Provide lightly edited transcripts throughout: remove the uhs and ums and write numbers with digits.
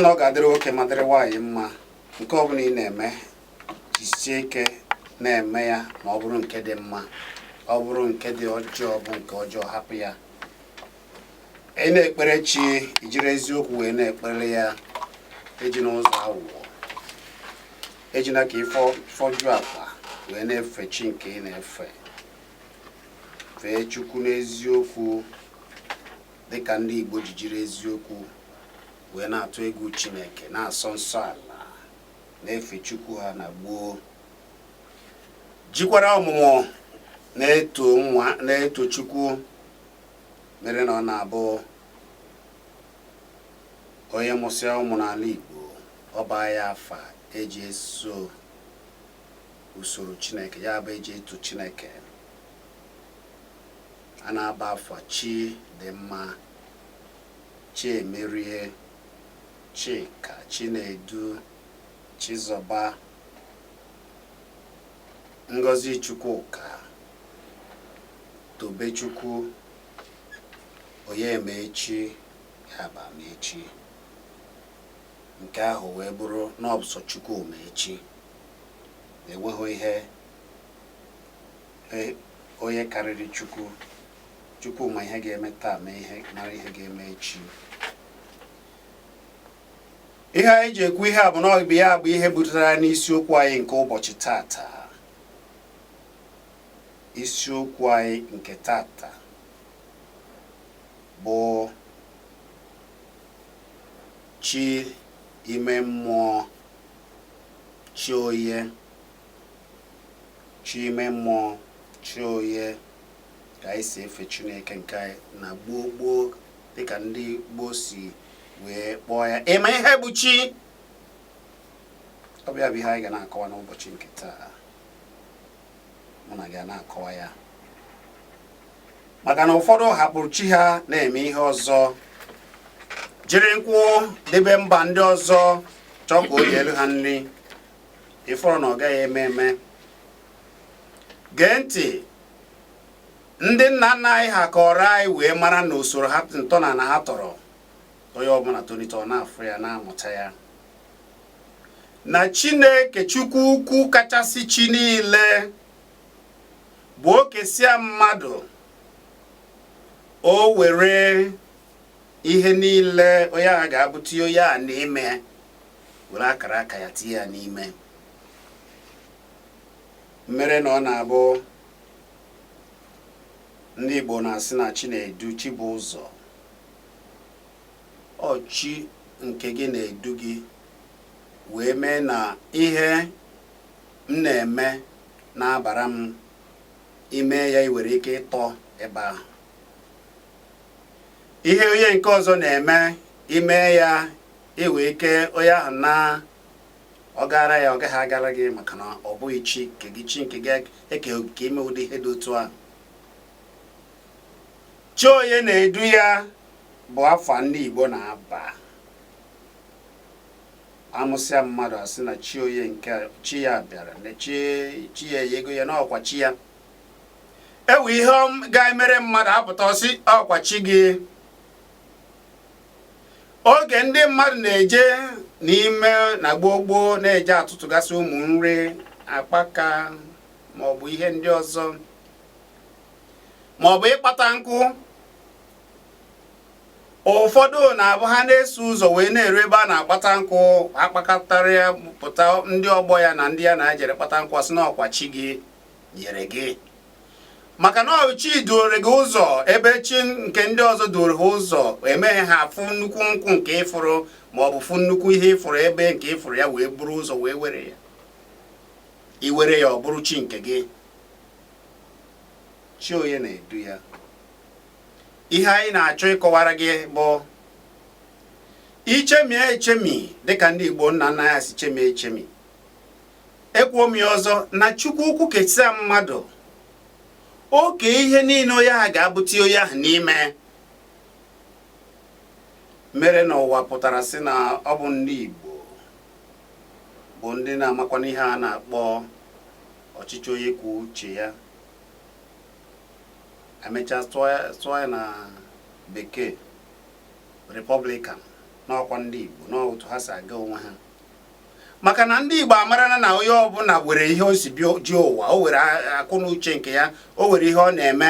na ọ ga-adịrị nwoke ma dịrị nwaanyị mma nke ọ bụla ị na-eme jisie ike na-eme ya ma ọ bụrụ nke dị mma, ọ bụrụ nke dị ọjọọ bụ nke ọjọọ hapụ ya. Ị na-ekpere chi ijiri eziokwu wee na-ekpere ya, eji n'ụzọ aghụghọ, ejina ka ịfọju akpa wee na-efe chi nke ị na-efe. Fee Chukwu n'eziokwu dịka ndị Igbo ji jiri eziokwu wee na-atụ egwu Chineke, na-asọ nsọ ala, na-efe Chukwu ha na gboo. Jikwara ọmụmụ na-eto Chukwu, mere na ọ na-abụ onye mụsịa ụmụ n'ala Igbo ọ baa ya afa eji eso usoro Chineke, ya bụ eji eto Chineke. A na-aba afa chi dị mma, chi emerie, Chika, Chinedu, Chizọba, Ngozi Chukwuka, Tobechukwu, Onyemechi, Yabamechi. Nke ahụ wee bụrụ n'ọbụsọ Chukwu mechi. Enweghị ihe onye karịrị Chukwu. Chukwu ma ihe ga-eme taa, mara ihe ga-eme echi. Ihe anyị ji ekwu ihe a bụ n'ọbụ ya bụ ihe butere n'isiokwu anyị nke ụbọchị tata. Isiokwu anyị nke tata bụ chi ime mmụọ, chi oye, chi ime mmụọ, chi oye ka anyị si efe Chineke nke anyị na gboo dịka ndị Igbo si wee kpọọ ya ịma ihe bụ chi. Ọ bụ ya bụ ihe anyị ga na-akọwa n'ụbọchị nke taa. Mụ na ga na-akọwa ya maka na ụfọdụ hapụrụ chi ha na-eme ihe ọzọ, jiri nkwụ debe mba ndị ọzọ, chọọ ka o yelu ha nri. Ịfọrọ na ọ gaghị eme. Gee ntị, ndị nna nna anyị ha kọrọ anyị wee mara na usoro ha ntọala ha tọrọ. Onye ọbụla tolite ọ na-afụ ya, na-amụta ya, na Chineke Chukwu ukwu kachasị chi niile bụ okesia mmadụ. O were ihe niile onye a ga-abụta onye a n'ime, were akara aka ya tinye ya n'ime. Mere na ọ na-abụ ndị Igbo na-asị na Chinedu, chi bụ ụzọ. Chi nke gị na-edu gị wee mee na ihe m na-eme na-abara m, ime ya iwere ike ịtọ ebe ahụ. Ihe onye nke ọzọ na-eme, ime ya iwe ike onye ahụ na ọ gara ya, ọ gaghị agara gị, maka na ọ bụghị chi nke gị. Chi nke gị eke ka ime ụdị ihe dị otu ahụ. Chi onye na-edu ya bụ afa ndị Igbo na-aba. Amụsịa mmadụ asị na chi onye nke chi ya bịara, na chi ya ego ya na ọkwa chi ya. Ewe ihe ga-emere mmadụ apụta ọsị ọkwa chi gị. Oge ndị mmadụ na-eje n'ime na gboo na-eje atụtụgasị ụmụ nri, akpaka, maọbụ ihe ndị ọzọ, maọbụ ịkpata nkụ. Ụfọdụ na-abụ ha na-eso ụzọ wee na-eru ebe a na-akpata nkụ, akpakọtara ya, pụta ndị ọgbọ ya na ndị ya na-ejere kpata nkụ, asị na ọkwa chi gị nyere gị, maka na chi duore gị ụzọ ebe chi nke ndị ọzọ duore ha ụzọ. Emeghe ha afụ nnukwu nkwụ nke ịfụrụ, ma ọ bụ fụ nnukwu ihe ịfụrụ ebe nke ịfụrụ ya, wee buru ụzọ wee were ya, iwere ya ọ bụrụ chi nke gị. Chi onye na-edu ya. Ihe anyị na-achọ ịkọwara gị bụ ichemie echemi dịka ndị Igbo nna nna ya si chemie echemi. Ekwuo m ya ọzọ, na Chukwu ukwu kesia mmadụ, oke ihe niile onye ahụ ga-abụti onye ahụ n'ime. Mere na ụwa pụtara sị na ọ bụ ndị Igbo bụ ndị na-amakwana ihe a na-akpọ ọchịchị onye kwuo uche ya. emecha sụọ ya na bekee Republican n'ọkwa ndị Igbo n'otu ha si aga onwe ha maka na ndị Igbo amarana na onye ọbụla were ihe o si ji ụwa o were akụ na uche nke ya o were ihe ọ na-eme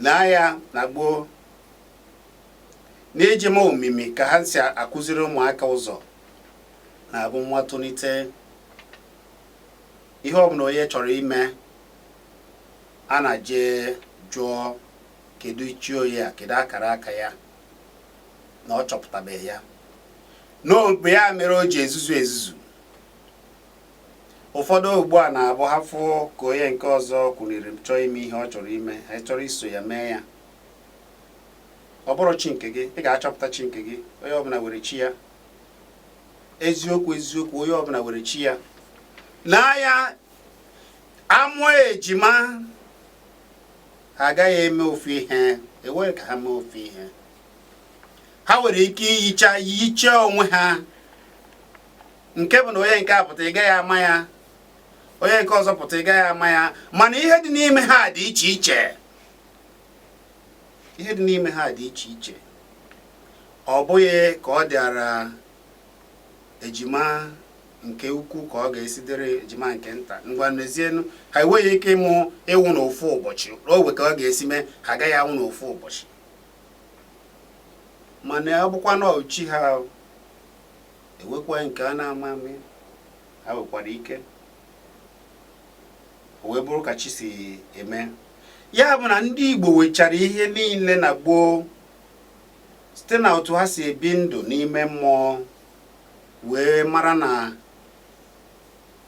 na ya na gboo na-eji m omimi ka ha si akụziri ụmụaka ụzọ na-abụ nwa tonite ihe ọbụla onye chọrọ ime a na-je jụọ kedu ichi oyi a kedu akara aka ya na ọ chọpụtabeghị ya n'ogbe ya mere o ji ezuzu ụfọdụ ugbu a na-abụ hafụ ka onye nke ọzọ kwuriri chọọ ime ihe ọ chọrọ ime ha chọrọ iso ya mee ya ọ bụrụ chi nke gị ị ga-achọpụta chi nke gị onye ọbụla were chi ya eziokwu onye ọbụla were chi ya na ya amụọ ejima ha agaghị eme ofu ihe enweghị ka ha mee ofu ihe ha nwere ike iyicha onwe ha nke bụ na onye nke a pụta ị gaghị ama ya onye nke ọzọ pụta ị gaghị ama ya mana ihe dị n'ime ha dị iche iche ihe dị n'ime ha dị iche iche ọ bụghị ka ọ dịara ejima nke ukwu ka ọ ga-esi dịrị ejima nke nta ngwa n'ezienu ha enweghị ike ịnwụ n'ofu ụbọchị ogwe ka ọ ga-esi mee ha agaghị anwụ n'ofu ụbọchị mana ọ bụkwa na ọchị ha ewekwa nke a na-ama amị ha nwekwara ike o wee bụrụ ka chi si eme ya bụ na ndị Igbo wechara ihe niile na gboo site na otu ha si ebi ndụ n'ime mmụọ wee mara na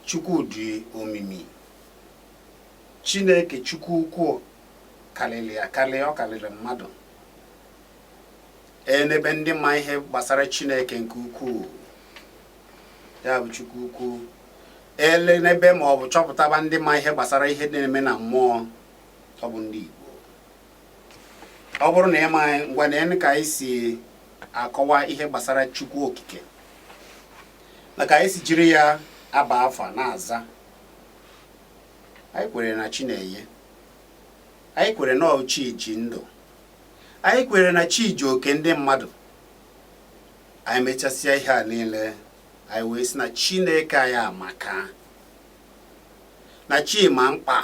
Chukwu dị omimi Chineke Chukwu ukwu karịrị akarị ọ karịrị mmadụ n'ebe ndị ma ihe gbasara Chineke nke ukwuu ya bụ Chukwu ukwu n'ebe ma ọ bụ chọpụtaba ndị ma ihe gbasara ihe na-eme na mmụọ ọ bụ ndị Igbo ọ bụrụ na ịma ngwa na ka anyị si akọwa ihe gbasara Chukwu okike na ka anyị si jiri ya aba afa na-aza anyị kwere na chi na-enye anyị kwere na chi ji ndụ anyị kwere na chi ji oke ndị mmadụ anyị mechasịa ihe a niile anyị wee sị na Chineke anyị amaka na chi ma mkpa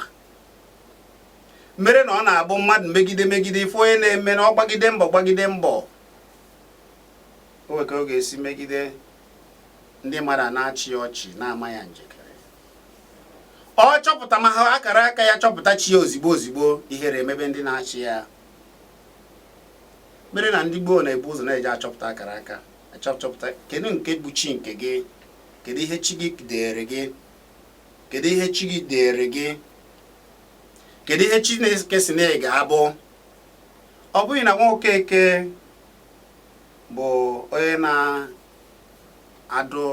mere na ọ na-abụ mmadụ megide ife onye na-eme na ọ gbagide mbọ o nwere ka ọ ga-esi megide ndị mmadụ na-achị ọchị na-ama ya njekere ọ chọpụta ma ha akara aka ya chọpụta chi ya ozigbo ihere emebe ndị na-achị ya mere na ndị gboo na-ebu ụzọ na-eje achọpụta akara aka achọpụta kedu nke bụ chi nke gị kedu ihe chi gị dere gị kedu ihe chi gị dere gị kedu ihe Chineke si na ị ga-abụ ọ bụghị na nwa Okeke bụ onye na-adụ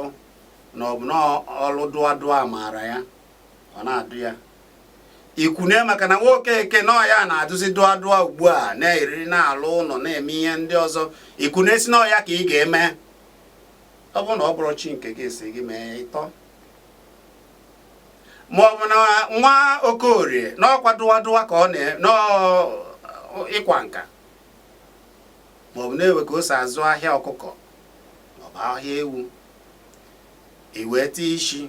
na ọ bụ na ọlụ dụ amaara ya ọ na-adụ ya ikwune maka na nwa Okeke na ya na-adụzi dụa ugbu a na-eri na-alụ ụlọ na-eme ihe ndị ọzọ ikwune si na ya ka ị ga-eme ọ bụ na ọ bụrụ chi nke gị si gị mee ịtọ ma ọ bụ na nwa Okorie na ọkwa dụwa ka ọ ịkwa nka ma ọ bụ na-ewe ka o si azụ ahịa ọkụkọ ma ọ bụ ahịa ewu iweta isi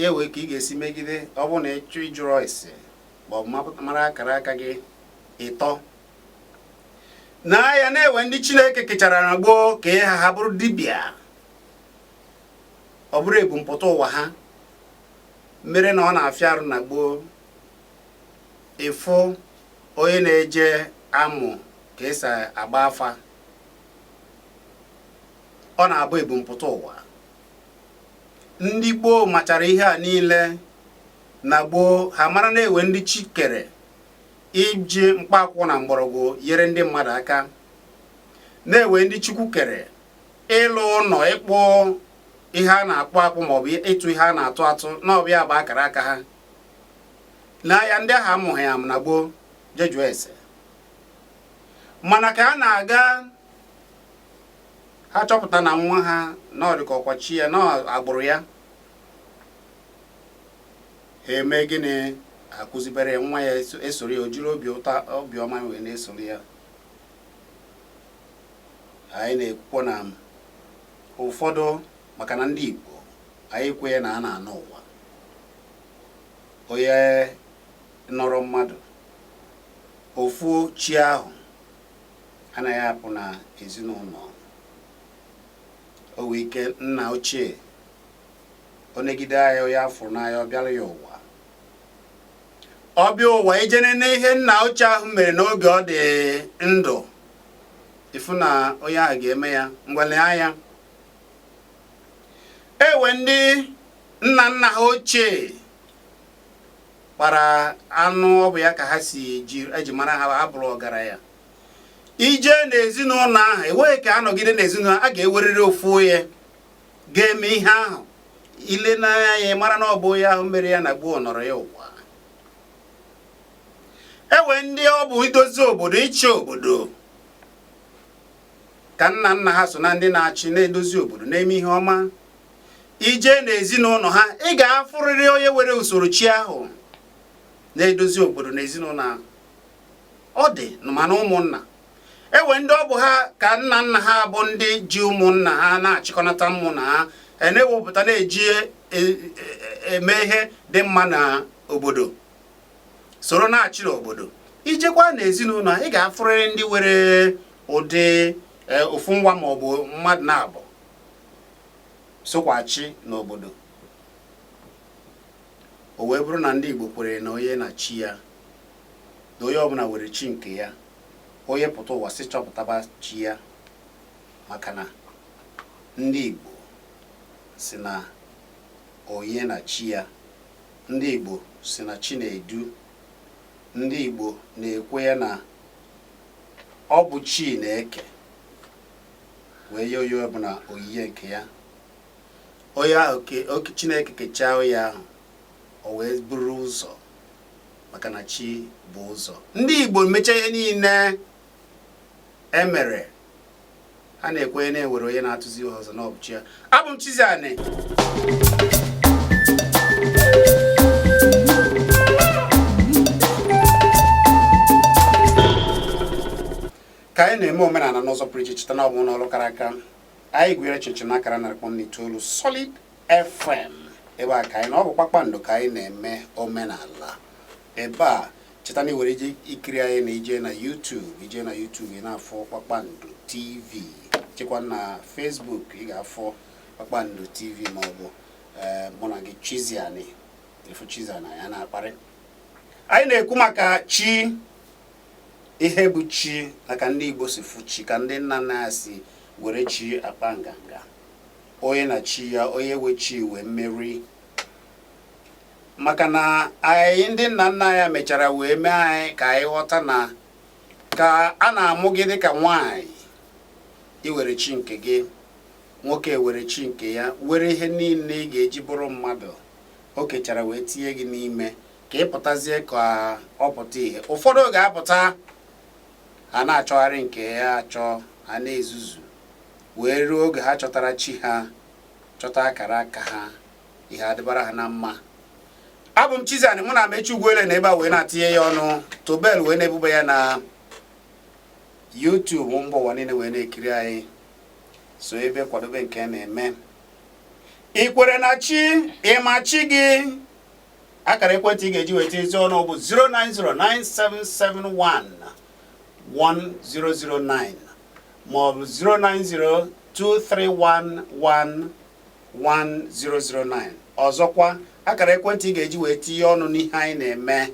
ewe ka ị ga-esi megide ọ bụ na ịchụ ịjụrụ ese ma ọ bụ mara akara aka gị ịtọ na ya na-ewe ndị Chineke kechara na gboo ka ha bụrụ dibịa ọ bụrụ ebumpụta ụwa ha mere na ọ na-afịa arụ na gboo ịfụ onye na-eje amụ ka esi agba afa ọ na-abụ ebumpụta ụwa ndị gboo machara ihe a niile na gboo ha mara na-ewe ndị chi kere iji mkpaakwụkwọ na mgbọrọgwụ nyere ndị mmadụ aka na-ewe ndị Chukwu kere ịlụ ụlọ ịkpụ ihe a na-akpụ maọbụ ịtụ ihe a na-atụ n'ọbịa bụ akara aka ha na ya ndị ahụ amụghị ya na gboo jejuo ese mana ka a na-aga ha chọpụta na nwa ha na ọ dịka ọkwachi ya na agbụrụ ya ha eme gịnị akụzibere nwa ya esoro ya o jiri obiọma wee na-esoro ya. Anyị na-ekwukwo na ụfọdụ maka na ndị Igbo anyị ekwenye na a na-anọ ụwa. Onye nọrọ mmadụ ofu chi ahụ anaghị apụ na ezinụlọ. O wee ike nna ochie onegide anyị onye afụrụ n'anya ọ bịara ya ụwa. Ọ bịa ụwa ijere n'ihe nna ochie ahụ mere n'oge ọ dị ndụ, ifu na onye ahụ ga-eme ya ngwale anya. Ewe ndị nna nna ha ochie kpara anụ, ọ bụ ya ka ha si eji mara ha abụrụ ọgaranya. Ije n'ezinụlọ ahụ enweghị ka anọgide n'ezinụlọ, a ga-ewerịrị ofu onye ga-eme ihe ahụ. Ile n'anya ya mara na ọ bụ onye ahụ mere ya na gboo nọrọ ya ụwa. Ewe ndị ọ bụ idozi obodo, ịchị obodo, ka nna nna ha so na ndị na-achị na-edozi obodo na-eme ihe ọma. Ije n'ezinụlọ ha ị ga-afụrịrị onye were usoro chi ahụ na-edozi obodo na ezinụlọ ahụ. Ọ dị mana ụmụnna, ewe ndị ọ bụ ha ka nna nna ha bụ ndị ji ụmụnna ha na-achịkọnata mmụ na ha na-ewepụta na-eji eme ihe dị mma na obodo, soro na-achị obodo. Ijekwa n'ezinụlọ ị ga-afụrịrị ndị were ụdị ofu nwa ma ọ bụ mmadụ na-abụ sokwachi n'obodo. O wee bụrụ na ndị Igbo kwere na onye na chi ya, na onye ọbụla were chi nke ya, onye pụta ụwa si chọpụtaba chi ya. Maka na ndị Igbo si na onye na chi ya, ndị Igbo si na chi na-edu, ndị Igbo na-ekwe ya na ọ bụ chi na-eke wee ye onye ọbụla oyiye nke ya. Onye ahụ Chineke kechaa onye ahụ o wee buru ụzọ, maka na chi bụ ụzọ. Ndị Igbo mechaa ihe niile emere, ha na-ekwenye na-ewere onye na-atụzi ụzọ na ọ bụ chi ya. Abụ m Chizzy Ani. Ka anyị na-eme omenala n'ụzọ pụrụ iche, cheta na ọ bụ n'ọrụ kara aka. Anyị gwere echiche n'akara 100.9 Solid FM. Ebe a ka anyị na ọ bụ Kpakpando ka anyị na-eme omenala. Ebe a cheta na iwere ije ikiri anyị na ije na YouTube, ije na YouTube ị na-afọ Kpakpando TV. Chekwa na Facebook ị ga-afọ Kpakpando TV ma ọ bụ mụ na gị Chizzy Ani. Efu Chizzy Ani ya na-akparị. Anyị na-ekwu maka chi, ihe bụ chi, maka ndị Igbo si fụ chi, ka ndị nna nna ya si were chi akpa nganga. Onye na chi ya, onye we chi wee mmeri. Maka na anyị ndị nna nna ya mechara wee mee anyị ka anyị ghọta na ka a na-amụ gị dịka nwaanyị, iwere chi nke gị, nwoke were chi nke ya, were ihe niile ị ga-eji bụrụ mmadụ. O kechara wee tinye gị n'ime ka ị pụtazie ka ọ pụta ihe. Ụfọdụ ga-apụta ha na-achọgharị nke ya achọ, ha na-ezuzu, wee ruo oge ha chọtara chi ha, chọta akara aka ha, ihe adịbara ha na mma. Abụ m Chizzy Ani, mụ na Amechi Ugwuele na ebe a wee na-atinye ya ọnụ. Tobel wee na-ebube ya na YouTube, mba ụwa niile wee na-ekiri anyị. So ebe kwadobe nke na-eme. Ị kwere na chi, ịma chi gị. Akara ekwentị ị ga-eji weta ezi ọnụ bụ 09097711009 maọbụ 09023111009. Ọzọkwa akara ekwentị ị ga-eji wee tinye ọnụ n'ihe anyị na-eme,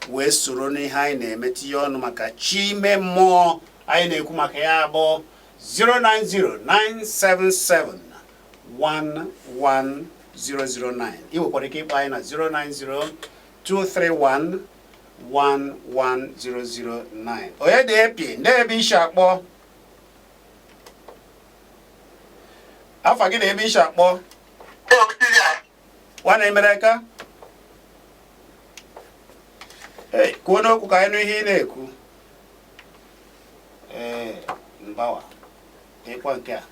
wee soro n'ihe anyị na-eme, tinye ọnụ maka chi ime mmụọ anyị na-ekwu maka ya bụ 09097711009. Ị nwekwara ike ịkpọ anyị na 09023111009. Onye dị epi ndị ebe isi akpọ afa gị na ebe isi akpọ nwanne mere aka. Kwuo n'okwu ka anyị nụ ihe ị na-ekwu. Mbawa ịkpọ nke a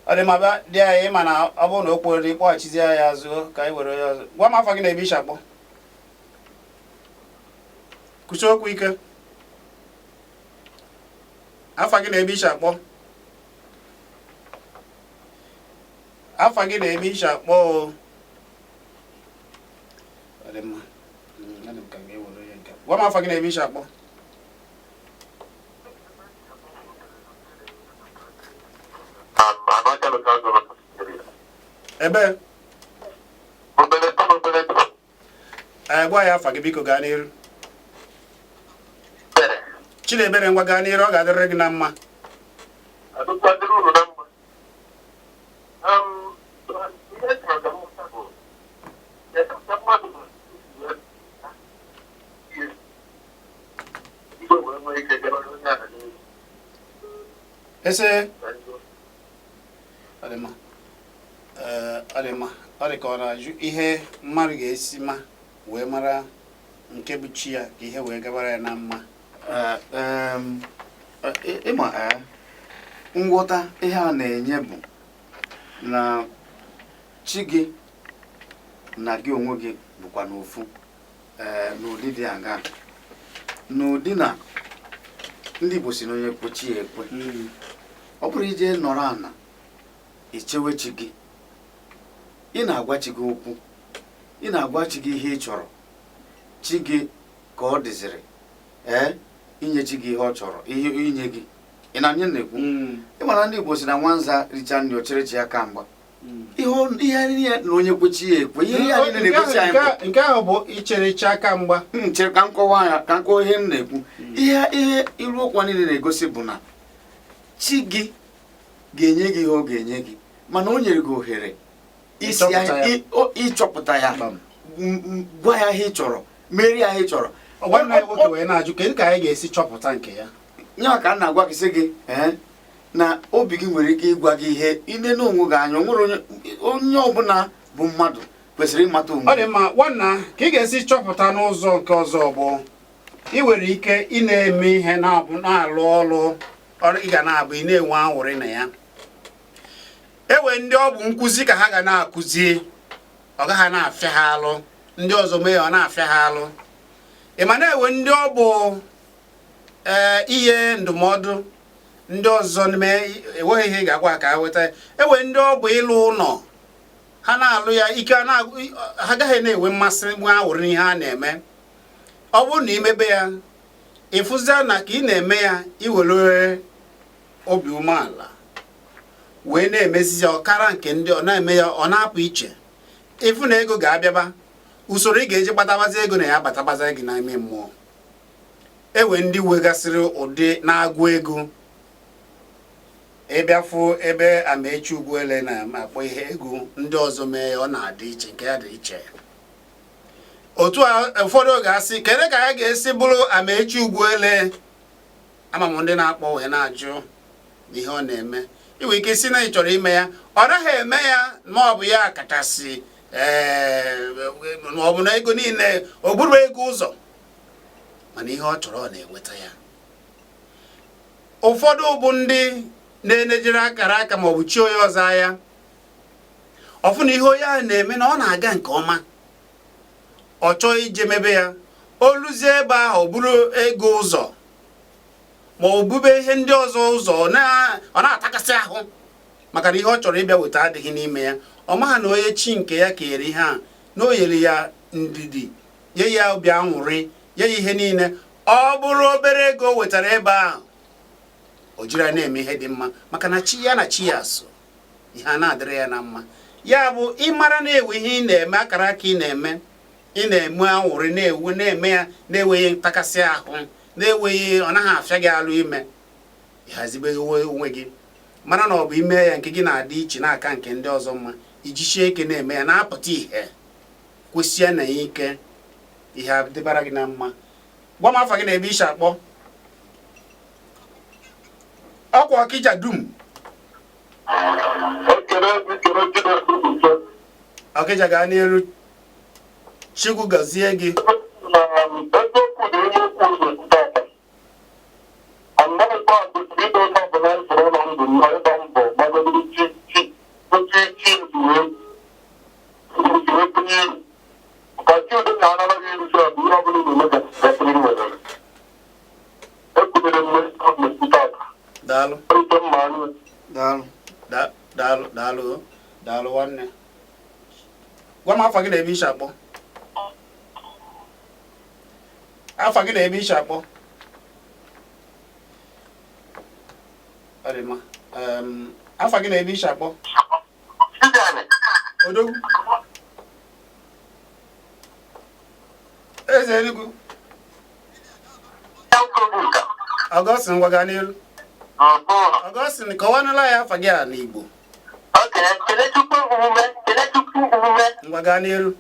ọ dị maba dị anyị, mana ọ bụrụ na o kwere ịkpọghachizi ya azụ ka anyị were ya ọzọ. Gwa m afa gị na ebe isi akpọ. Kucho ike. Afa gị na-ebe isha akpọ. Afa gị na-ebe isha akpọ o. Ademma. Adem ka ga-ewere ya nke. Gwa m afa gị na-ebe isha akpọ. Ebe. Gwa ya afa gị biko gaa n'iru. Chinebere ngwa gaa n'iru, ọ ga-adịrị gị na mma. Ese adịma ọ dị ka ọ na-ajụ ihe mmadụ ga-esi ma wee mara nke bụ chi ya ka ihe wee gabara ya na mma. Ịma nghọta ihe a na-enye bụ na chi gị na gị onwe gị bụkwa n'ofu n'ụdị dị aga n'ụdị na ndị Igbo si na onye kpochi ya ekwe. Ọ bụrụ ije nọrọ ana ichewe chi gị, ị na-agwa chi gị okwu, ị na-agwa chi gị ihe ị chọrọ, chi gị ka ọ dịzịrị inye chi gị ihe ọ chọrọ, ihe inye gị. Ị na-anye na-ekwu ịmara ndị Igbo si na nwanza richa nri ocherechi aka mgba. Ihe niile na onye kwechi ya ekwe, ihe ya niile na-egosi anyị. Nke ahụ bụ icherechi aka mgba. Chere ka m kọwaa ya, ka m kọwaa ihe m na-ekwu. Ihe iru okwu niile na-egosi bụ na chi gị ga-enye gị ihe ọ ga-enye gị, mana o nyere gị ohere ịchọpụta ya, gwa ya ihe ị chọrọ, merie ya ihe ị chọrọ. Nwanne ya nwoke wee na-ajụ kedu ka anyị ga-esi chọpụta nke ya. Nya ka m na-agwa gị sị gị na obi gị nwere ike ịgwa gị ihe ine n'onwe gị anya. Nwere onye ọbụla bụ mmadụ kwesịrị ịmata onwe. Ọ dị mma nwanna ka ị ga-esi chọpụta n'ụzọ nke ọzọ bụ ị nwere ike ị na-eme ihe na-alụ ọrụ ị ga na-abụ ị na-enwe anwụrị na ya. Ewe ndị ọ bụ nkụzi ka ha ga na-akụzi, ọ gaghị na-afịa ha alụ, ndị ọzọ mee ọ na-afịa ha alụ. Ị ma na-ewe ndị ọ bụ ihe ndụmọdụ ndị ọzọ enweghị ihe ị ga-agwa ka ha weta. Ewe ndị ọ bụ ịlụ ụlọ ha na-alụ ya ike, ha agaghị na-enwe mmasị nwe anwụrị n'ihe ha na-eme. Ọ bụrụ na imebe ya ịfụzia na ka ị na-eme ya iwere obi umeala wee na-emezi ya ọkara nke ndị ọ na-eme ya ọ na-apụ iche, ịfụ na ego ga-abịaba, usoro ị ga-eji gbatabazi ego na ya batabaza gị n'ime mmụọ. Ewe ndị wegasịrị ụdị na-agụ ego, ịbịafụ ebe Amaechi Ugwuele na-akpọ ihe ego ndị ọzọ mee ọ na-adị iche, nke ya dị iche. Otu ụfọdụ ga-asị kedu ka ya ga-esi bụrụ Amaechi Ugwuele. Ama m ndị na-akpọ wee na-ajụ ihe ọ na-eme. Iwe ike si na ị chọrọ ime ya, ọ naghị eme ya ma ọ bụ ya kachasị ma ọ bụ na ego niile o buru ego ụzọ, mana ihe ọ chọrọ ọ na-enweta ya. Ụfọdụ bụ ndị na-enejere akara aka ma ọ bụ chi onye ọzọ anya, ọfụ na ihe onye ahụ na-eme na ọ na-aga nke ọma, ọ chọọ ije mebe ya, o luzie ebe ahụ o buru ego ụzọ ma o bube ihe ndị ọzọ ụzọ, ọ na-atakasị ahụ maka na ihe ọ chọrọ ịbịa weta adịghị n'ime ya. Ọ maha na onye chi nke ya kere ihe a, na o nyere ya ndidi, nye ya obi anwụrị, nye ya ihe niile. Ọ bụrụ obere ego o wetara ebe ahụ, o jiri na-eme ihe dị mma maka na chi ya na chi ya so, ihe a na-adịrị ya na mma. Ya bụ ịmara na-ewe ihe ị na-eme, akara aka ị na-eme, ị na-eme anwụrị na-eme ya na-enweghị ntakasị ahụ, na-enweghị ọ naghị afịa gị alụ ime, ịhazibeghị onwe gị, mara na ọ bụ ime ya nke gị na-adị iche n'aka nke ndị ọzọ mma, ijichie ike na-eme ya na-apụta ihe, kwesịa na ya ike, ihe adịbara gị na mma. Gwa m afa gị na-ebe ishi akpọ. Ọkwa Ọkịja dum. Ọkịja gaa n'elu. Chukwu gọzie gị. Daalụ. Daalụ. Daalụ nwanne. Gwa m afa gị na-ebe isi akpọ. Afa gị na-ebe isi akpọ. Ọ dị mma. Afa gị na-ebe isi akpọ. Odogwu. Eze Enugu. Augustine gwa gaa n'iru. Augustine kọwanụla ya afa gị a n'Igbo. Ngwa gaa n'iru.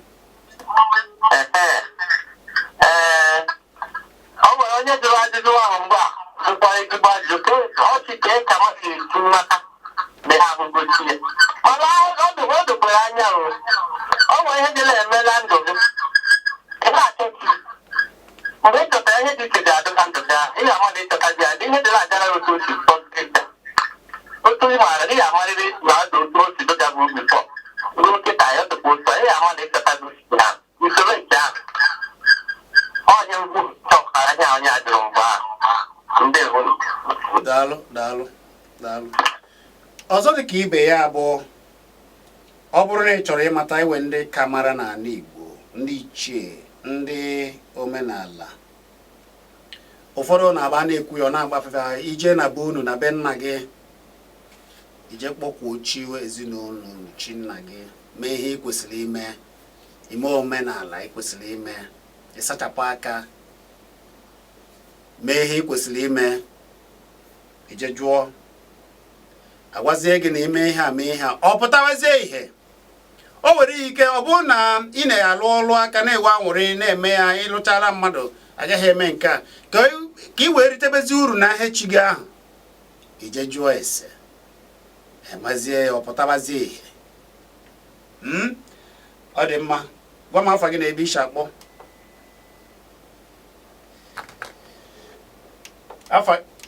Ọ nwere onye jụrụ ajụjụ ahụ mgbe a nkwa ezigbo ajụjụ ka ọ chị ka ka masị esi mmata na ahụ gosi ya. Mana ọ dokwara anya o nwere ihe dị na-eme na ndụ gị. Ị na-achọchi mgbe ị chọtara ihe dị iche dị adụ na ndụ gị ahụ, ị ga-ama na ịchọtazi ya dị ihe dị na-agara otu o si tọsịta. Otu ị maara ị ga-amarịrị na adụ otu o si doga bụ obi pọ. Ruo nkịta ya tụkwa otu ị ga-ama na ịchọtazi na usoro nke ahụ. Onye ngwu chọpụtara ihe onye ajụrụ mgbe ahụ. Ndewo. Daalụ. Ọzọ dị ka ibe ya abụọ, ọ bụrụ na ị chọrọ ịmata iwe ndị ka mara n'ala Igbo, ndị ichie, ndị omenala, ụfọdụ na-aba na-ekwu ya ọ na-agbafefe ije na be unu na be nna gị, ije kpọkwuo chi ezinụlọ chi nna gị, mee ihe ị kwesịrị ime, ime omenala ị kwesịrị ime, ịsachapụ aka, mee ihe ị kwesịrị ime, ije jụọ, agwazie gị na ime ihe a mee ihe a, ọ pụtawazie ihe. O nwere ike ọ bụrụ na ị na-alụ ọlụ aka na-ewe anwụrị na-eme ya, ịlụchara mmadụ agaghị eme nke a ka ị wee ritebezi uru na ihe chi gị ahụ, ije jụọ ese, emazie ya, ọ pụtawazie ihe. Ọ dị mma. Gwa m afa gị na ebe isi akpọ.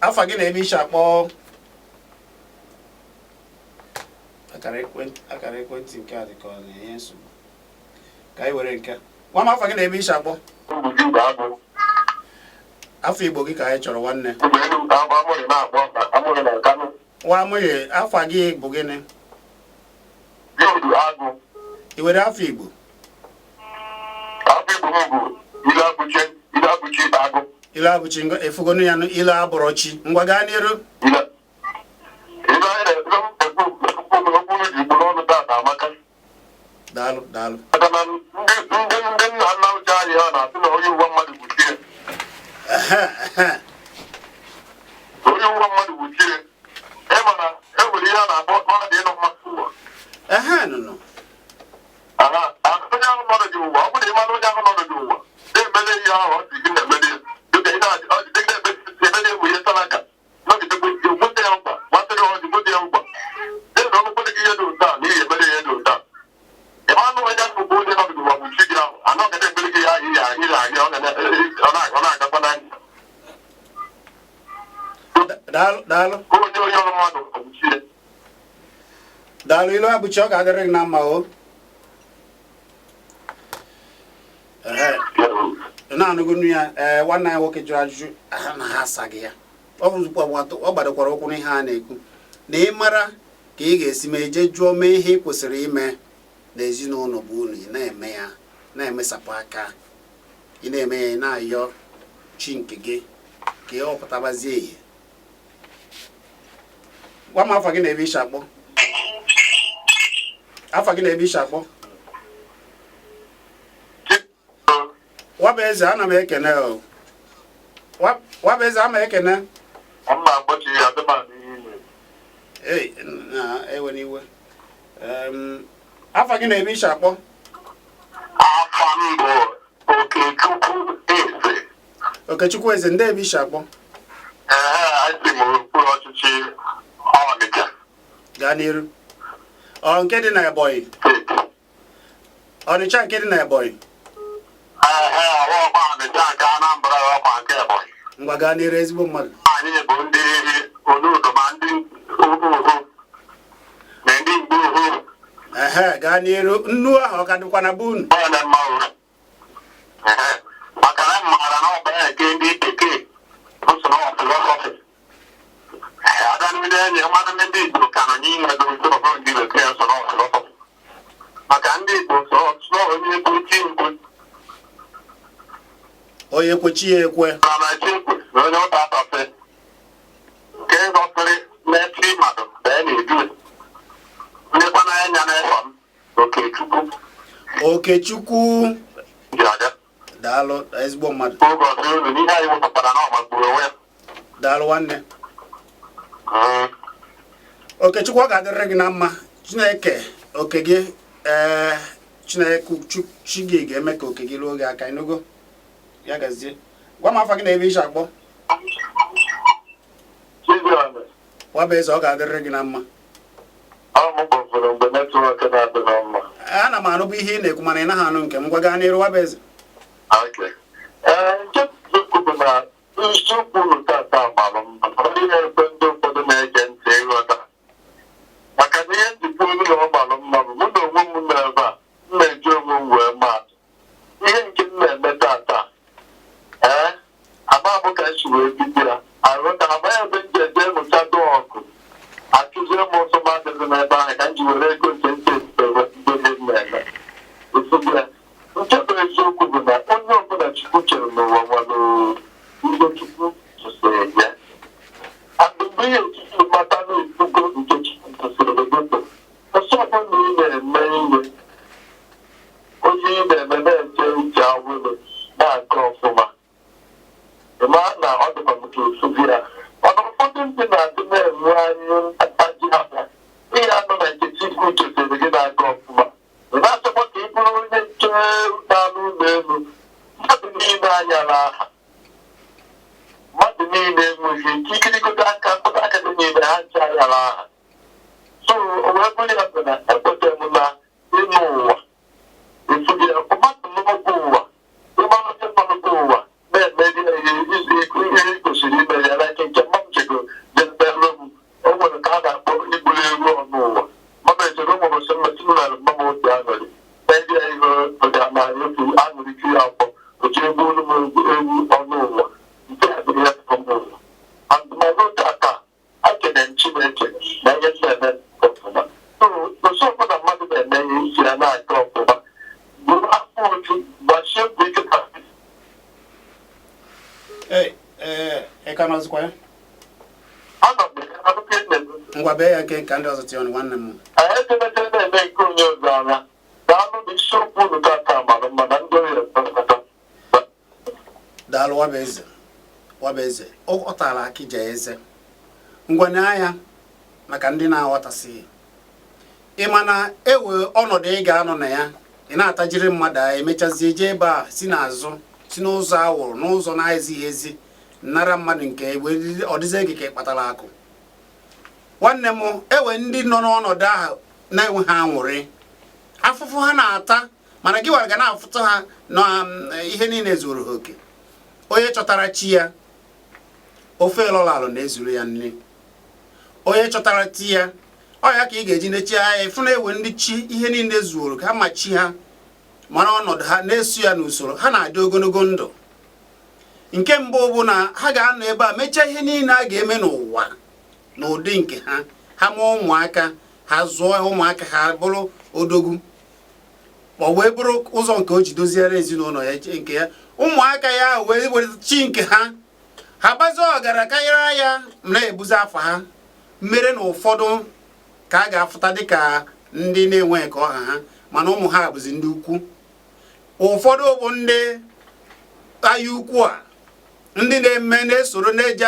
Afa gị na ebe isi akpọ. Akara ekwentị nke a dị ka ọ na-enye nsogbu. Ka anyị were nke. Gwa m afa gị na ebe isi akpọ. Afọ Igbo gị ka anyị chọrọ nwanne. Nwa amụghị, afa gị bụ gịnị? I were afọ Igbo? Ile abụchi efugonu ya ile abụrọchi. Ngwa gaa n'iru. Daalụ. Nụnụ. Daalụ ilu abụchi, ọ ga-adịrị gị na mma o. Na-anụgo nnu ya. Nwanne anyị nwoke jụrụ ajụjụ na ha asaghị ya. Ọ gbadakwara ụkwụ n'ihe a na-ekwu na ị mara ka ị ga-esi ma eje jụọ mee ihe ị kwesịrị ime n'ezinụlọ bụ unu, ị na-eme ya, na-emesapụ aka, ị na-eme ya, ị na-ayọ chi nke gị ka ọ pụtabazie ihe. Gwa m afa gị na ebe isi akpọ. Afa gị na ebe isi akpọ. Waba eze, ana m ekene o. Waba eze, ama ekene. Ewe n'iwe. Afa gị na ebe isi akpọ. Afa m bụ Okechukwu Eze. Okechukwu Eze, ndị ebe isi akpọ. Asị m okpuru ọchịchị Ọnịcha. Gaa n'iru. Ọ nke dị na Ebonyi. Ọnịcha nke dị na Ebonyi. Ngwa gaa n'iru ezigbo mmadụ. Anyị bụ ndị onudo ma ndị uhu na ndị Igbo uhu. Gaa n'iru. Nnu ahụ ọ ka dịkwa na be unu? Maka na m maara na ọ bụ ya nke ndị bekee usoro filọsọfị enyi mmadụ ndị Igbo ka nọ n'ime ego ndị ọbụla ndị bekee sọrọ ọsọrọ maka ndị Igbo sọrọ onye ekwe chi nkwe onye ekwe chi ya ekwe na chi ekwe na onye ụta atọfe nke gọsịrị na-echi mmadụ bee na-edu ndekwa na anya na-efe m Okechukwu daalụ ezigbo mmadụ ụbọchị unu n'ihe anyị wepụtara na ọmagburu onwe ya daalụ nwanne Okechukwu ọ ga-adịrịrị gị na mma Chineke oke gị Chineke chi gị ga-eme ka oke gị ruo gị aka ịnụgo ya gazie gwa m afa gị na ebe ishi akpọ Wabeze ọ ga-adịrịrị gị na mma ana m anụbụ ihe ị na-ekwu mana ị naghị anụ nke m gwa gaa n'iru Wabeze nke bụ na isiokwu tata gbara ndị na-ekwe ndị ụfọdụ na-ege ntị ịghọta maka na ihe njikwa olu na ọ gbara mma bụ mụ na onwe m nọ ebe a m na-eji onwe m wee maatụ ihe nke m na-eme tata agba abụ ka esi wee bido ya aghọta agbaghị ebe m ji eje mụta dọọkụ akụzie m ụsọ madịzi n'ebe ahụ ka m ji were ego nke ntị ndị na-eme ozugbo ya nke bụ eziokwu bụ na onye ọbụla Chukwu chere n'ụwa nwere ihe Chukwu tụsịrị ya mgbe ihe etiti mata na-ekwugo nke Chukwu tụsịrị egote ọsọ ọbụla ị na-eme ihe onye ị na-eme na-eche uche awụrụ na-aga ọfụma ịma na ọ dịkwa nke osubi ya ọna ụfọdụ ndị na-adị na-enwe anyị ntaji aka ihe anọ na nke Chukwu tụsịrị gị na-aga ọfụma ị na-achọkwa ka ị bụrụ onye nche na-alụ ụlọ elu mmadụ niile anyara aha mmadụ niile enweghị ike ikirigodo aka mkpụrụ aka dị niile ha nche anyara aha so o wee bụrụ ya bụ na ekwetara m na ịnụ ụwa efughị ya mmadụ n'oge ụwa ịgbanụ onye nọ n'oge ụwa na-emeri ihe kwesịrị ime ya na nke mmadụ chego jedebere m o nwere ka a na-akpọ igburu egwu ọnụ ụwa mmadụ echere o nwere osi mmetụ m nara mma m obi aṅụrị na-eji ya ihe oge amaghị otu aṅụrị ike ya afọ otu egwu olu m egwu ọnụ ụwa nke a dịrị ya ọnụ ụwa andụmọdụ aka akene Chineke na ihe na-eme ọfụma osi ọbụla mmadụ na-eme ihe isi ya na-aga ọfụma bụrụ afọ oju gbachie mbọ ike ka ị ka nọzikwa ya anọ m akụkọ ime ngwa bee ya nke nka ndị ọzọ tiọnụ nwanne m anyị etemete na-eme nke onye ọzọ anya daalụ na isiokwu unu tata mara mma na ndị ohi ekpekọta daalụ Wabeze ọ tara akịja eze ngwane anya maka ndị na-aghọtasị ịma na ewe ọnọdụ ị ga-anọ na ya ị na-atajiri mmadụ a emechazie jee ebe a si n'azụ si n'ụzọ awụrụ n'ụzọ na-ezighị ezi nara mmadụ nke ọ dịzie gị ka ị kpatara akụ nwanne m ewe ndị nọ n'ọnọdụ ahụ na-enwe ha anwụrị afụfụ ha na-ata mana gị wara ga na-afụta ha na ihe niile zuru ha oke onye chọtara chi ya ofe lọlalụ na-ezuru ya nne onye chọtara chi ya ọ ya ka ị ga-eji nechi anya ịfụ na ewe ndị chi ihe niile zuoro ka ma chi ha mara ọnọdụ ha na-eso ya n'usoro ha na-adị ogologo ndụ nke mbụ bụ na ha ga-anọ ebe a mechaa ihe niile a ga-eme n'ụwa n'ụdị nke ha ma ụmụaka ha zụọ ụmụaka ha bụrụ odogwu ma ọ wee bụrụ ụzọ nke o ji doziere ezinụlọ ya nke ya ụmụaka ya wee were chi nke ha gbazie ọgara karịa ya na-ebuzi afọ ha mere na ụfọdụ ka a ga-afụta dịka ndị na-enweghị ka ọha ha mana ụmụ ha bụzi ndị ukwu ụfọdụ bụ ndị aya ukwu a ndị na-eme na-esoro na-eji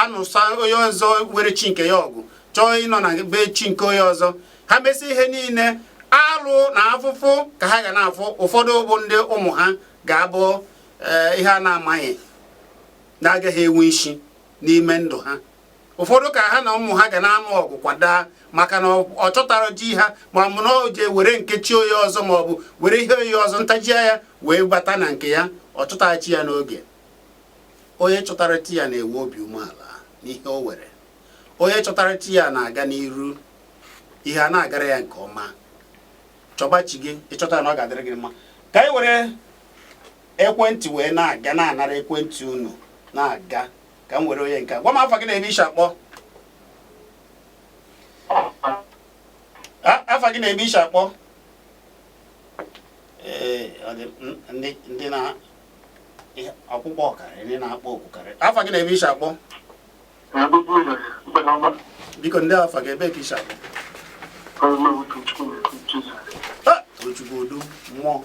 anụsa onye ọzọ were chi nke ya ọgụ chọọ ịnọ na be chi nke onye ọzọ ha mesị ihe niile alụ na afụfụ ka ha ga na-afụ ụfọdụ bụ ndị ụmụ ha ga-abụ ihe a na-amaghị na-agaghị enwe isi n'ime ndụ ha ụfọdụ ka ha na ụmụ ha ga na-ama ọgụ kwadaa maka na ọ chọtara ji ha ma mụ na o je were nke chi onye ọzọ ma ọ bụ were ihe onye ọzọ ntajia ya wee bata na nke ya ọ chọtara chi ya n'oge onye chọtara chi ya na-enwe obi umeala n'ihe o were onye chọtara chi ya na-aga n'iru ihe a na-agara ya nke ọma chọba chi gị ịchọtara na ọ ga-adịrị gị mma ka anyị were ekwentị wee na-aga na-anara ekwentị unu na-aga ka m were onye nke gwa m afọ gị na ebe ishi akpọ afa gị na-ebe ishi akpọ ndị na ọkpụkpọ ọkarị ndị na-akpọ okwukarị afa gị na-ebe ishi akpọ biko ndị afa gị ebe ka ishi akpọ Tochukwu Odo mmụọ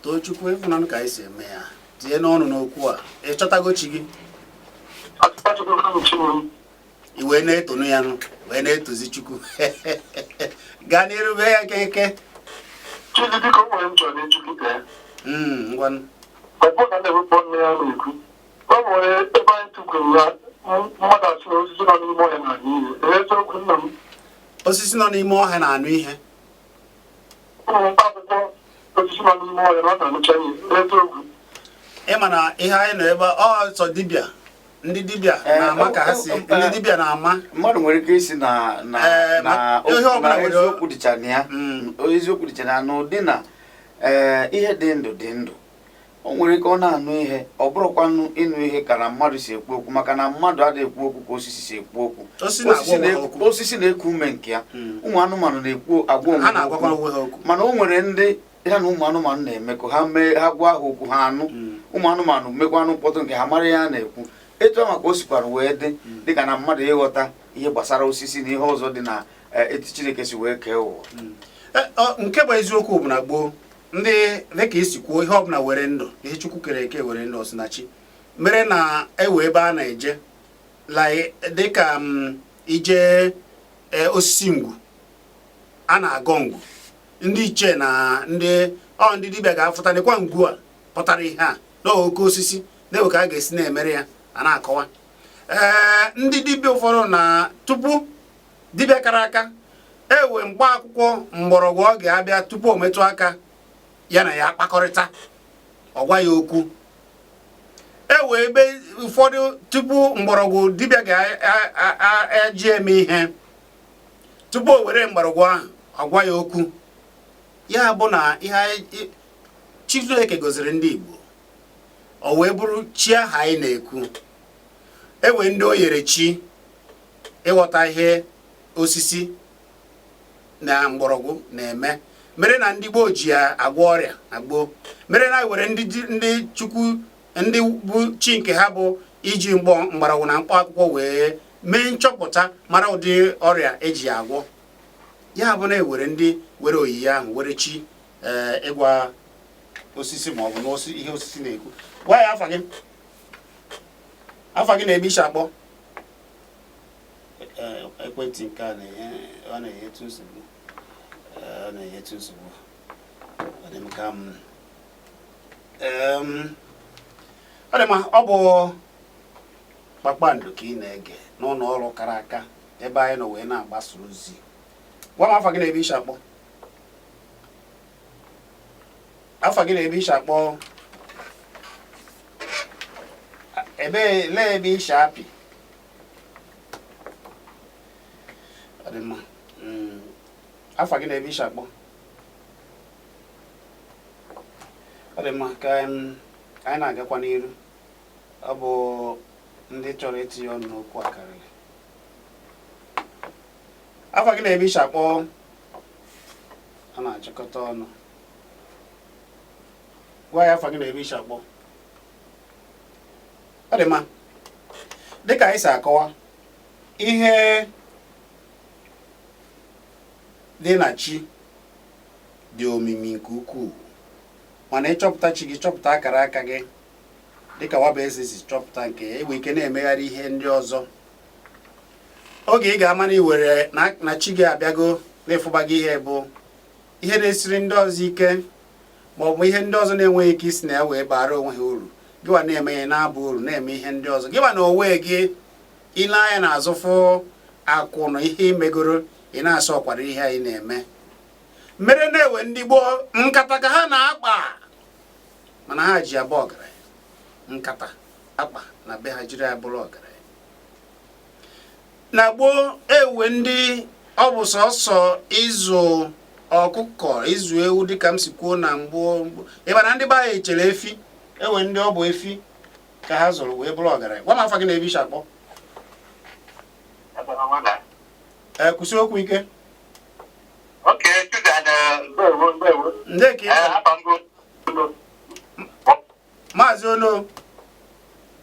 Tochukwu ịfụnanụ ka anyị si eme ya tinye n'ọnụ n'okwu a ị chọtago chi gị i wee na-etonu ya nụ wee na-etozi Chukwu gaa n'iru be ya keke ngwanụ osisi nọ n'ime ọhịa na-anụ ihe ịma na ihe anyị nọ ebe ọsọ dibịa ndị dibịa na-ama ka ha si ndị dibịa na-ama mmadụ nwere ike isi na eziokwu dịcha na ya eziokwu dịcha na n'ụdị na ihe dị ndụ dị ndụ o nwere ike ọ na-anụ ihe ọ bụrụkwanụ ịnụ ihe ka na mmadụ si ekwu okwu maka na mmadụ adịghị ekwu okwu ka osisi si ekwu okwu osisi na-eku ume nke ya ụmụ anụmanụ na-ekwu agwa onwe ha okwu mana o nwere ndị ha na ụmụ anụmanụ na-emekọ ha gwa ha okwu ha anụ ụmụ anụmanụ mekwanụ mkpọtụ nke ha mara ihe a na-ekwu etu a maka o sikwara wee dị dịka na mmadụ ịghọta ihe gbasara osisi na ihe ọzọ dị na etu Chineke si wee kee ụwa nke bụ eziokwu bụ na gboo ndị dịka isi kwuo ihe ọbụla were ndụ ihe Chukwu kere eke were ndụ osinachi mere na ewe ebe a na-eje dịka ije osisi ngwu a na-agọ ngwu ndị iche na ndị dibịa ga-afụta nekwa ngwu a pụtara ihe a n'oke osisi na-ewe ka a ga-esi na-emere ya a na-akọwa ndị dibịa ụfọdụ na tupu dibịa kara aka ewe mkpa akwụkwọ mgbọrọgwụ ọ ga-abịa tupu o metụ aka ya na ya kpakọrịta ọ gwa ya okwu ewe ebe ụfọdụ tupu mgbọrọgwụ dibịa ga-eji eme ihe tupu o were mgbọrọgwụ ahụ ọ gwa ya okwu ya bụ na ihe Chineke goziri ndị Igbo o wee bụrụ chi aha anyị na-ekwu ewe ndị o yere chi ịghọta ihe osisi na mgbọrọgwụ na-eme mere na ndị gboo ji ya agwọ ọrịa na gboo mere na were ndị Chukwu ndị bụ chi nke ha bụ iji mgbọrọgwụ na mkpọ akwụkwọ wee mee nchọpụta mara ụdị ọrịa eji ya agwọ ya bụ na ewere ndị were oyiyi ahụ were chi ịgwa osisi ma ọ bụ na ihe osisi na-ekwu gwa ya afa gị na-ebe ishi akpọ ekwentị nke a na-enyetu nsogbu ọ dị m ka ọ dị ma ọ bụ Kpakpando ka ị na-ege n'ụlọ ọrụ kara aka ebe anyị nọ wee na-agbasa ozi gwa m afa gị na-ebe ishi akpọ lee ebe ishi apị ọ dị mma afa gị na-ebe ishi akpọ ọ dị mma ka anyị na-agakwa n'iru ọ bụ ndị chọrọ itinye ọnụ n'okwu a karịrị afa gị na-ebe ishi akpọ a na-achịkọta ọnụ gwa ya afa gị na-ebe ishi akpọ ọ dị mma dịka anyị si akọwa ihe dị na chi dị omimi nke ukwuu mana ịchọpụta chi gị chọpụta akara aka gị dịka waba eze si chọpụta nke enwe ike na-emegharị ihe ndị ọzọ oge ị ga-ama na iwere na chi gị abịago na-efụba gị ihe bụ ihe na-esiri ndị ọzọ ike ma ọ bụ ihe ndị ọzọ na-enweghị ike isi na ya wee bara onwe ha uru gịwa na-eme ya na-aba uru na-eme ihe ndị ọzọ gịwa na onwe gị ile anya na-azụfụ akwụ na ihe imegoro ị na-asọ ọkwara ihe anyị na-eme mere na-ewe ndị gboo nkata ka ha na-akpa mana ha ji abụọ ọgaranya nkata akpa na be ha jiri abụrụ ọgaranya na gboo ewe ndị ọ bụ sọsọ ịzụ ọkụkọ ịzụ ewu dịka m si kwuo na mgbo ịba na ndị be anyị echere efi ewe ndị ọ bụ efi ka ha zụrụ wee bụrụ ọgaranya gwa m afa gị na-ebe ishi akpọ Kwụsị okwu ike. Okay, Chizzy and Ndị ka Maazị Ono.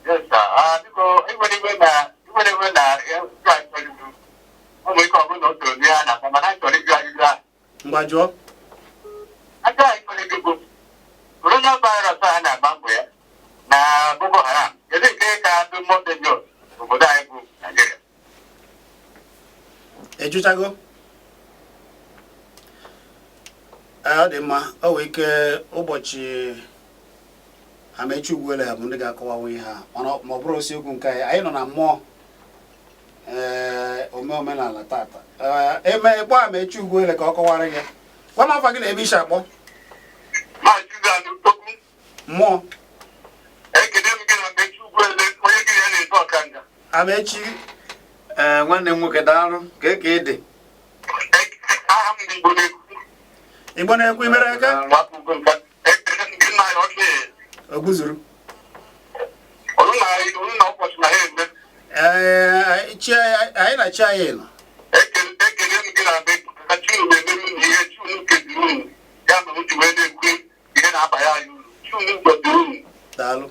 yes, sir. Because even na ụmụ ike ọbụla otu onye a na-akpọ mana chọrọ ịjụ ajụjụ a. Mgbajụọ. Aja ikpere gị bụ coronavirus a na-agba mbọ ya na Boko Haram. Kedu nke ka dị mọdejọ obodo anyị bụ Nigeria? Ejuchago. Ọ dị mma, o nwee ike ụbọchị Amechi Ugwuele bụ ndị ga-akọwawa ihe a ma ọ bụrụ osiokwu nke anyị nọ na mmụọ omenala tata ịkpọ Amechi Ugwuele ka ọ kọwara gị. Gwa m afa gị na-ebe isi akpọ mmụọ. Ekele m gị na Amechi Ugwuele onye gị ya na-eto ọkanga. Amechi nwanne m nwoke daalụ ka ị dị. Aha m dị Igbo na-ekwu imere aka Oguzuru. Anyị na chi anyị nọ. Ekele m gị na be chi unu na-eme m ihe chi unu keziri unu ya na uji wee na-ekwu ihe na-abanye anyị uru chi unu gọziri unu. Daalụ.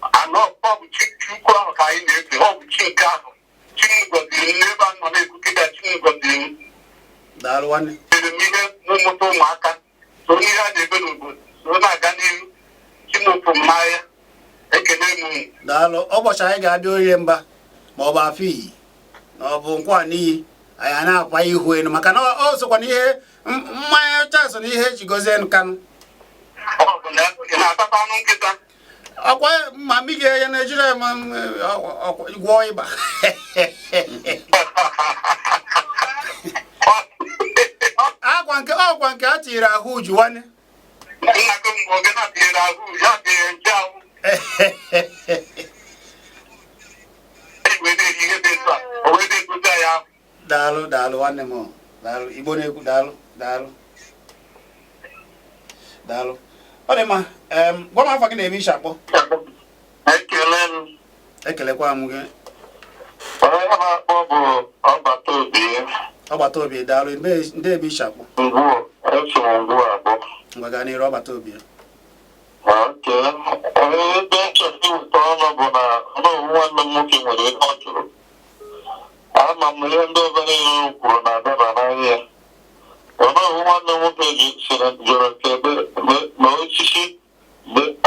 Anọ ọ bụ chi ukwu ahụ ka anyị na-efe ọ bụ chi nke ahụ chi m gọziri m n'ebe a nọ na-ekwu kịta chi m gọziri m. Daalụ nwanne. Ere m ihe n'ụmụta ụmụaka so ihe a na-eme n'obodo so na-aga n'ihu chinụpụ mmanya ekele m. Daalụ. Ụbọchị anyị ga-abịa orie mba ma ọ bụ afọ iyi na ọ bụ nkwa n'iyi anyị na-akwa ihu enu maka na ọ sokwa na ihe mmanya ọcha so na ihe eji gozie nkanụ. Na-atakwa anụ nkịta Ọkwa ma mi ga-enye Naijiria ma gwọọ ịba. Ọkwa nke a tinyere ahụ uju nwanne. nna gị mgbe oge na-atịnyere ahụ ya tịnyere nche ahụ wee na-eji ihe dị nsọ a o wee na-egote ya ahụ. Daalụ daalụ nwanne m. Daalụ Igbo na-ekwu daalụ daalụ daalụ. Ọ dị mma. Gwa m afa gị na-eme isi akpọ. Ekele m. Ekelekwa m gị. Onye na-akpọ bụ ọgbata obi. Ọgbata obi daalụ. Ndị ebe isi akpọ. Ngwuo eso ngwuo abụọ. Ngwa gaa n'iru ọgbata obi. Ebe nchọrọ iweta ọnụ bụ na ọnụọgụ nwanne m nwoke nwere ihe ọ jụrụ. Ama m ihe ndị ọzọ niile kwuru na-adaba n'anya ya. Ọnụọgụ nwanne m nwoke jụrụ nke ebe na osisi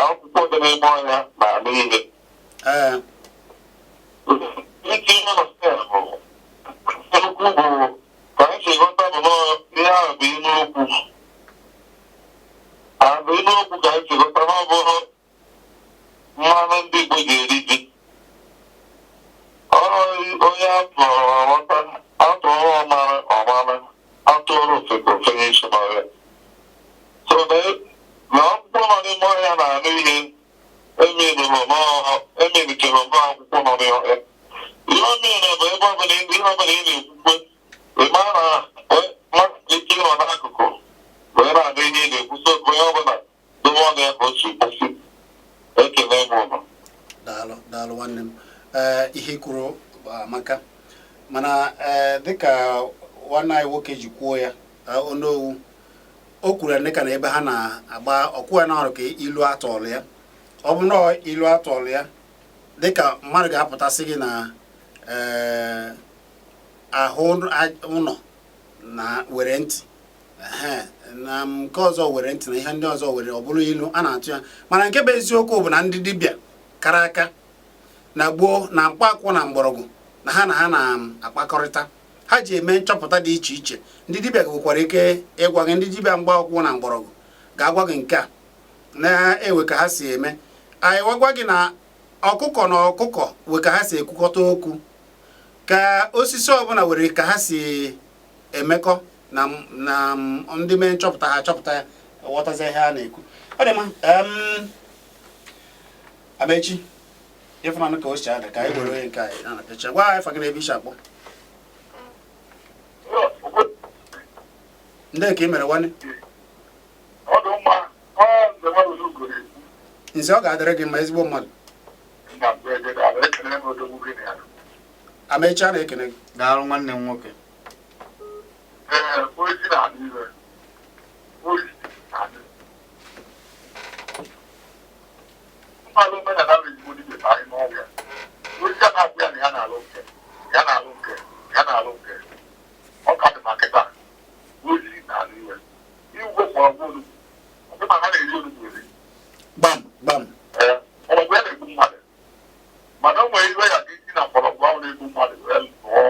akwụkwọ dị n'ime ọhịa na-alụ ihe. Iti ihe bụ nnukwu bụ ka anyị si ghọta bụ ihe ahụ bụ inu okwu. Abụ inu okwu ka anyị si ghọta na ọ bụrụ mmanụ ndị Igbo ga-eri ji. Onye atụrụ ọmara atụrụ ofeke ofenye isi n'ọhịa. So na akwụkwọ nọ n'ime ọhịa na-anụ ihe emeritere ọba akwụkwọ nọ n'ọhịa. Ihe o mere bụ ebe ọbụla ị na-ekwukwe ịma na ike ịnọ n'akụkụ wee na-anụ ihe ị na-ekwu so onye ọbụla dobe ọnụ ya ka o si kwụsị. Ekele m ụlọ. Daalụ daalụ nwanne m. Ihe kwuru amaka mana dịka nwanne anyị nwoke ji kwuo ya onowu o kwuru ya dịka na ebe ha na-agba ọkwụ ya na ọrụ ka ilu atọọlụ ya. Ọ bụ na ilu atọọlụ ya dịka mmadụ ga-apụtasị gị na ahụ ụlọ na were ntị na nke ọzọ were ntị na ihe ndị ọzọ were ọ bụrụ ilu a na-atụ ya mana nke bụ eziokwu bụ na ndị dibịa kara aka na gboo na mkpaakwụkwọ na mgbọrọgwụ na ha na-akpakọrịta ha ji eme nchọpụta dị iche iche. Ndị dibịa nwekwara ike ịgwa gị ndị dibịa mgbaakwụkwọ na mgbọrọgwụ ga-agwa gị nke a na-ewe ka ha si eme. Anyị wagwa gị na ọkụkọ na ọkụkọ wee ka ha si ekwukọta okwu ka osisi ọbụla were ka ha si emekọ na ndị mee nchọpụta ha chọpụta ya ghọtazi ihe a na-ekwu. Ọ dị mma. Amechi ịfụnanụ ka o si ada ka anyị were onye nke anyị na pecha gwa anyị fagị na-ebe isi akpọ ndị ka ị mere nwanne nze ọ ga-adịrị gị mma ezigbo mmadụ. Amecha na-ekene. Daalụ nwanne m nwoke. Ozi na-adị ire. Ozi na-adị. Mmadụ omenala bụ Igbo dịbe anyị n'ọrịa. Ozi a na-abụ ya na ya na-alụ nke. Ya na-alụ nke. Ya na-alụ nke. Ọ ka dị ma kịta. Ozi na-adị ire. Igwe mgbọrọgwụ olugbu. Ọ dị ma ha na-eri olugbu eri. Gbam gbam. Mgbọrọgwụ ya na-egbu mmadụ. Mana o nwere iwe ya dị isi na mgbọrọgwụ ahụ na-egbu mmadụ wee lụọ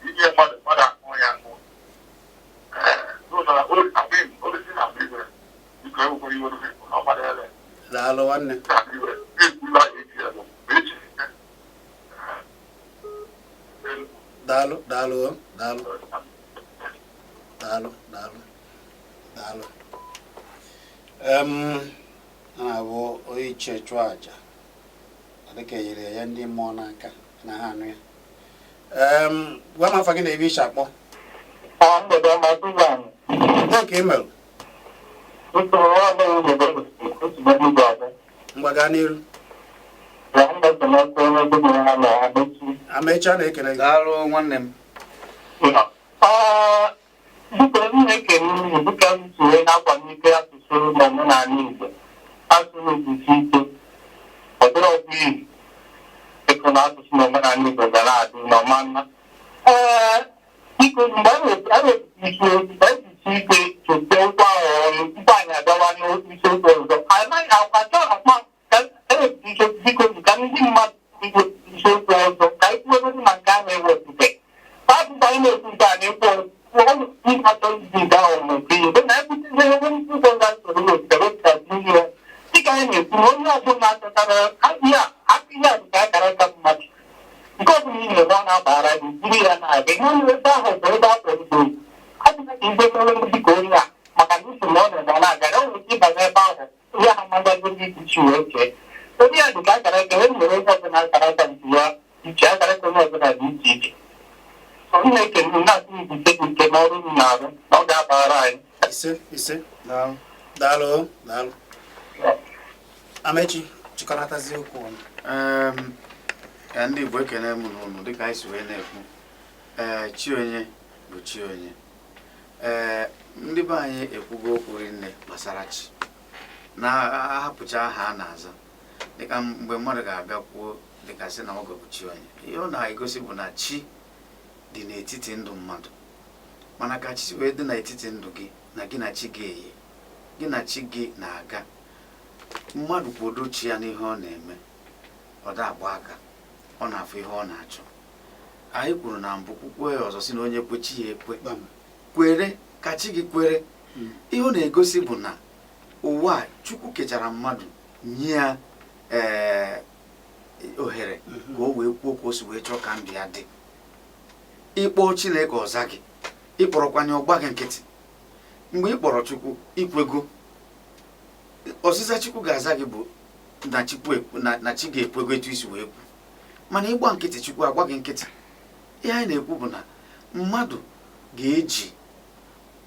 inye mmadụ ahụ ya ṅụọ. Daalụ nwanne. Daalụ daalụ daalụ daalụ daalụ daalụ. Na-abụ onye ichie chụọ aja ọ dịka enyere ya ndị mmụọ n'aka na ha anụ ya. Gwa m afa gị na ebe iche akpọ nke ị merụ mgbaga n'iru. Amecha na-ekele gị. Daalụ nwanne m. Dịka m na-ekele unu dịka m si wee na-akwalite asụsụ na omenala Igbo, asụsụ ejisi ike ọ dịrị ọbụ iyi ịkụ na asụsụ na omenala Igbo ga na-adị n'ọma mma. Biko mgbe a na-ejisi ike chụte ụkwụ ahụ ọnụ tupu anyị agawa n'isiokwu ọzọ, anaghị akwado akpa biko ka ndị mmadụ igbo isiokwu ọzọ ka anyị kwuo na nke ahụ ewepụta abụba anyị na-ekwu nke a na-ekwu ịkpata izi nke ahụ mekwe ihe bụ na ekwutizie ebe ndị ụzọ ga-asoro wepụta ihe dịka anyị na-ekwu na onye ọbụla achọtara ihe a dịka akara aka mmadụ nke ọbụla ị na-eme ọ na-abaghara gị jiri ya na-aga ihe onye ebe ahụ bụ ebe a kpọrọ igbo adịghị ka igbe mere ndị dịka onye a maka na iso na ọ na-eme ọ na-aga e nwere ike ịbanye ebe ahụ ihe ha mmadụ dị iche iche wee kee onye ya dịka akara aka e nwere onye ọbụla akara aka nke ya iche akara aka onye ọbụla dị iche iche onye na-ekene na-atụ ibite nke n'ọrụ m na-arụ na ọ ga-abaghara anyị ise daalụ daalụ. Amechi chịkọnatazi okwu ọnụ. Ka ndị Igbo ekene m n'ụnụ dịka anyị si wee na-ekwu chi onye bụ chi onye. Ndị be anyị ekwugo okwu rinne gbasara chi na-ahapụcha aha a na-aza dịka mgbe mmadụ ga-abịa kwuo dịka sị na ọ bụ chi onye. Ihe ọ na-egosi bụ na chi dị n'etiti ndụ mmadụ, mana ka chi wee dị n'etiti ndụ gị na gị na chi gị eyi gị na chi gị na-aga mmadụ kwodo chi ya n'ihe ọ na-eme ọ da-agba aka ọ na-afụ ihe ọ na-achọ. Anyị kwuru na mbụ kwukwe ọzọ si na onye kwe chi ya ekwe kwere ka chi gị kwere. Ihe ọ na-egosi bụ na ụwa Chukwu kechara mmadụ nye ya ohere ka o wee kwuo ka o si wee chọọ ka ndụ ya dị. Ịkpọ Chineke ọza gị, ịkpọrọkwanye ọgba gị nkịtị. Mgbe ị kpọrọ Chukwu ikwego, ọsịsa Chukwu ga-aza gị bụ na chi ga-ekwego etu isi wee kwu. Mana ịgba nkịtị Chukwu agwa gị nkịtị. Ihe anyị na-ekwu bụ na mmadụ ga-eji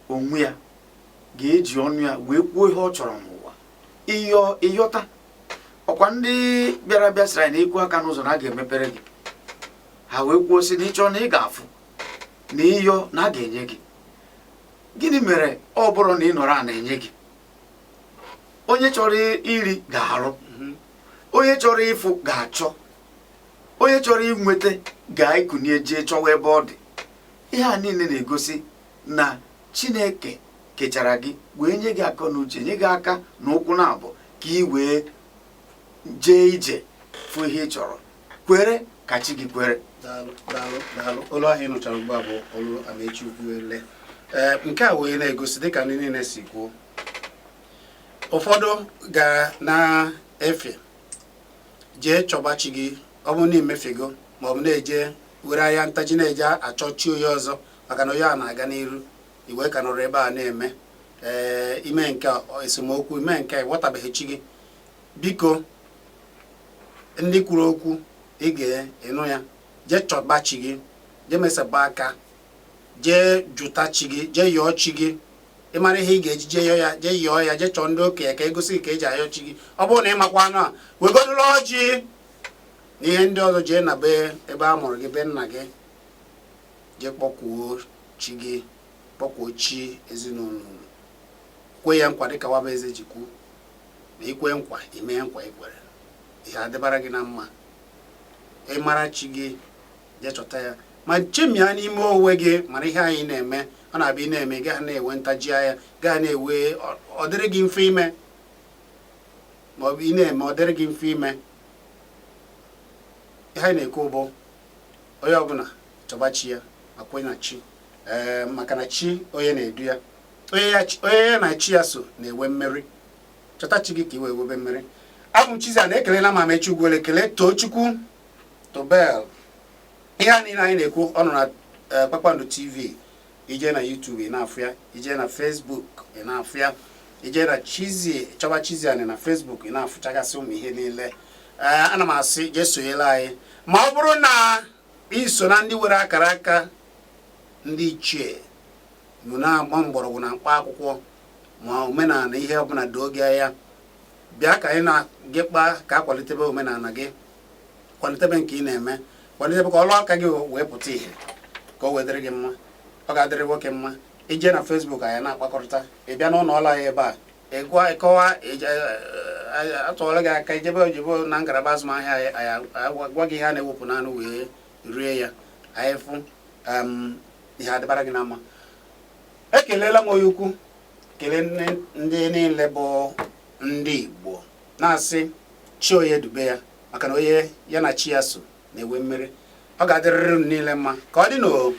onwe ya ga-eji ọnụ ya wee kwuo ihe ọ chọrọ n'ụwa ịyọta. Ọkwa ndị bịara bịa sịrị na ịkụ aka n'ụzọ na a ga-emepere gị, ha wee kwuo sị na ịchọ na ị ga-afụ na ịyọ na a ga-enye gị. Gịnị mere ọ bụrụ na ị nọrọ a na-enye gị? Onye chọrọ iri ga-arụ, onye chọrọ ịfụ ga-achọ, onye chọrọ inweta ga-ekunye jee chọwa ebe ọ dị. Ihe a niile na-egosi na Chineke kechara gị wee nye gị aka n'uche, nye gị aka na ụkwụ na abụọ ka ị wee jee ije fụ ihe ị chọrọ. Kwere ka chi gị kwere. Daalụ. Olu ahụ ị nụchara ugbu a bụ olu Amechi Ukwuele. Nke a wee na-egosi dịka ndị niile si kwuo, ụfọdụ gara na-efe jee chọba chi gị ọ bụ na imefego ma ọ bụ na-eje were anya ntaji na-eje achọ chi onye ọzọ maka na onye a na-aga n'iru iwe ka nọrọ ebe a na-eme ime nke esemokwu ime nke ịghọtabeghị chi gị. Biko ndị kwuru okwu ị ga-enụ ya, jee chọba chi gị, jee mesaba aka, jee jụta chi gị, jee yọọ chi gị. Ị mara ihe ị ga-eji jee yọọ ya, jee chọọ ndị okenye ka egosi ka eji ayọ chi gị. Ọ bụrụ na ị makwa anụ a wegodula ọjị n'ihe ndị ọzọ jee na be ebe a mụrụ gị be nna gị jee kpọkwuo chi gị kpọkwuo chi ezinụlọ unu kwe ya nkwa dịka waba eze ji kwu na ikwe nkwa ime nkwa ikwere ihe adịbara gị na mma ịmara chi gị jee chọta ya ma chemia n'ime onwe gị mara ihe anyị na-eme ọ na-abịa na-eme gaa na-ewe ntaji anya gaa na-ewe ọ dịrị gị mfe ime ma ọ bụ ị na-eme ọ dịrị gị mfe ime ihe anyị na-ekwu bụ onye ọbụla chọba chi ya ma kwenye na chi maka na chi onye na-edu ya onye ya na chi ya so na-ewe mmeri chọta chi gị ka i wee webe mmeri. Abụ m Chizzy na-ekelela ma mechi ugwuele ekele too Chukwu tobel ihe a niile anyị na-ekwu ọ nọ na Kpakpando TV ije na YouTube ị na-afụ ya ije na Facebook ị na-afụ ya ije na Chizzy chọba Chizzy anyị na Facebook ị na-afụchagasị ụmụ ihe niile ana m asị jee sonyela anyị ma ọ bụrụ na iso na ndị were akara aka ndị ichie nụ na-agba mgbọrọgwụ na mkpa akwụkwọ ma omenala ihe ọbụla dị oge ya bịa ka anyị na-gị kpa ka akwalitebe omenala gị kwalitebe nke ị na-eme kwalitebe ka ọlụ aka gị wee pụta ihe ka o wedịrị gị mma ọ ga-adịrị nwoke mma ije na Facebook anyị na-akpakọrịta ị bịa n'ụlọ ọrụ anyị ebe a ịkọwa atụọla gị aka ijebe ojibo na ngalaba azụmahịa anyị gwa gị ihe a na-ewepụ n'anụ wee rie ya anyị fụ ihe adịbara gị na mma. Ekelela m onye ukwu kelee ndị niile bụ ndị Igbo na-asị chi onye dube ya maka na onye ya na chi ya so na-ewe mmeri ọ ga-adịrịrị niile mma ka ọ dị n'o